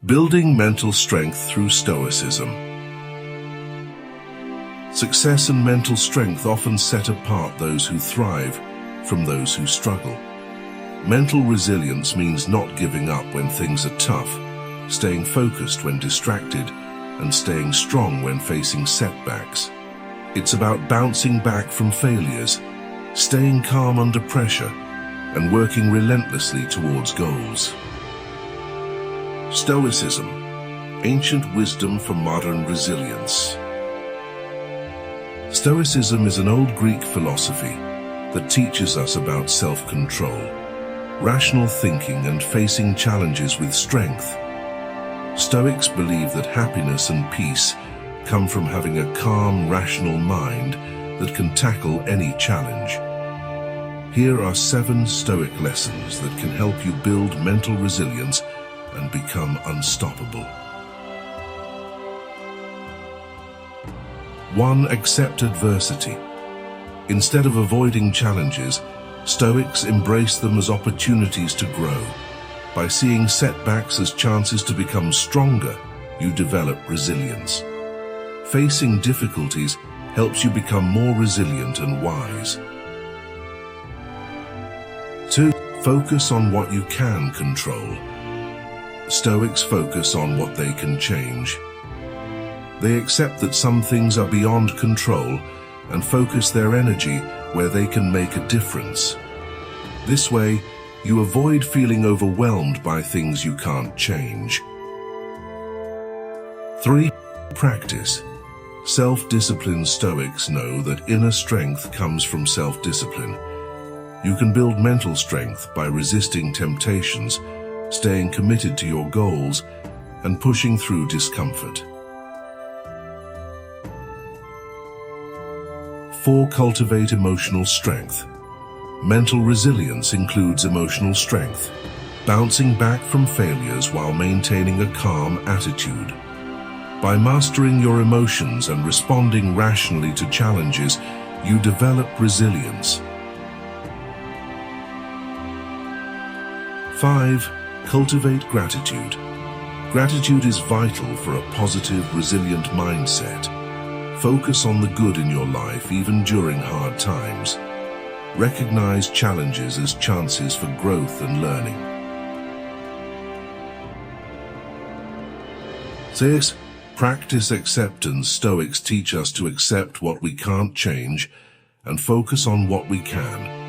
Building mental strength through Stoicism. Success and mental strength often set apart those who thrive from those who struggle. Mental resilience means not giving up when things are tough, staying focused when distracted, and staying strong when facing setbacks. It's about bouncing back from failures, staying calm under pressure, and working relentlessly towards goals. Stoicism, ancient wisdom for modern resilience. Stoicism is an old Greek philosophy that teaches us about self-control, rational thinking, and facing challenges with strength. Stoics believe that happiness and peace come from having a calm, rational mind that can tackle any challenge. Here are 7 Stoic lessons that can help you build mental resilience and become unstoppable. 1. Accept adversity. Instead of avoiding challenges, Stoics embrace them as opportunities to grow. By seeing setbacks as chances to become stronger, you develop resilience. Facing difficulties helps you become more resilient and wise. 2. Focus on what you can control. Stoics focus on what they can change. They accept that some things are beyond control and focus their energy where they can make a difference. This way, you avoid feeling overwhelmed by things you can't change. 3. Practice. Self-disciplined Stoics know that inner strength comes from self-discipline. You can build mental strength by resisting temptations, staying committed to your goals, and pushing through discomfort. 4. Cultivate emotional strength. Mental resilience includes emotional strength, bouncing back from failures while maintaining a calm attitude. By mastering your emotions and responding rationally to challenges, you develop resilience. 5. Cultivate gratitude. Gratitude is vital for a positive, resilient mindset. Focus on the good in your life even during hard times. Recognize challenges as chances for growth and learning. 6. Practice acceptance. Stoics teach us to accept what we can't change and focus on what we can.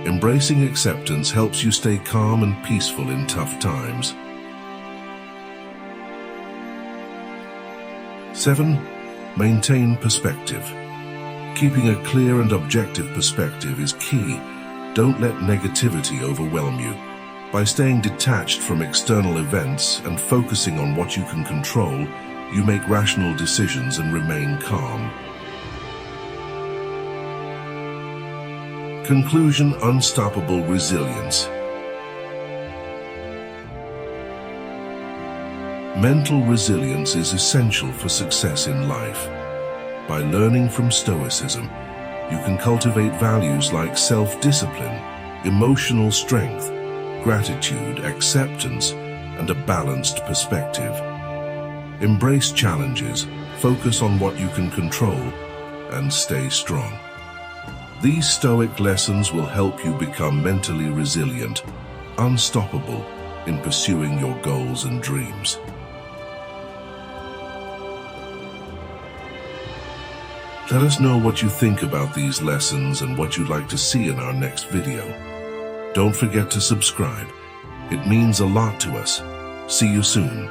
Embracing acceptance helps you stay calm and peaceful in tough times. 7. Maintain perspective. Keeping a clear and objective perspective is key. Don't let negativity overwhelm you. By staying detached from external events and focusing on what you can control, you make rational decisions and remain calm. Conclusion: unstoppable resilience. Mental resilience is essential for success in life. By learning from Stoicism, you can cultivate values like self-discipline, emotional strength, gratitude, acceptance, and a balanced perspective. Embrace challenges, focus on what you can control, and stay strong. These Stoic lessons will help you become mentally resilient, unstoppable in pursuing your goals and dreams. Let us know what you think about these lessons and what you'd like to see in our next video. Don't forget to subscribe. It means a lot to us. See you soon.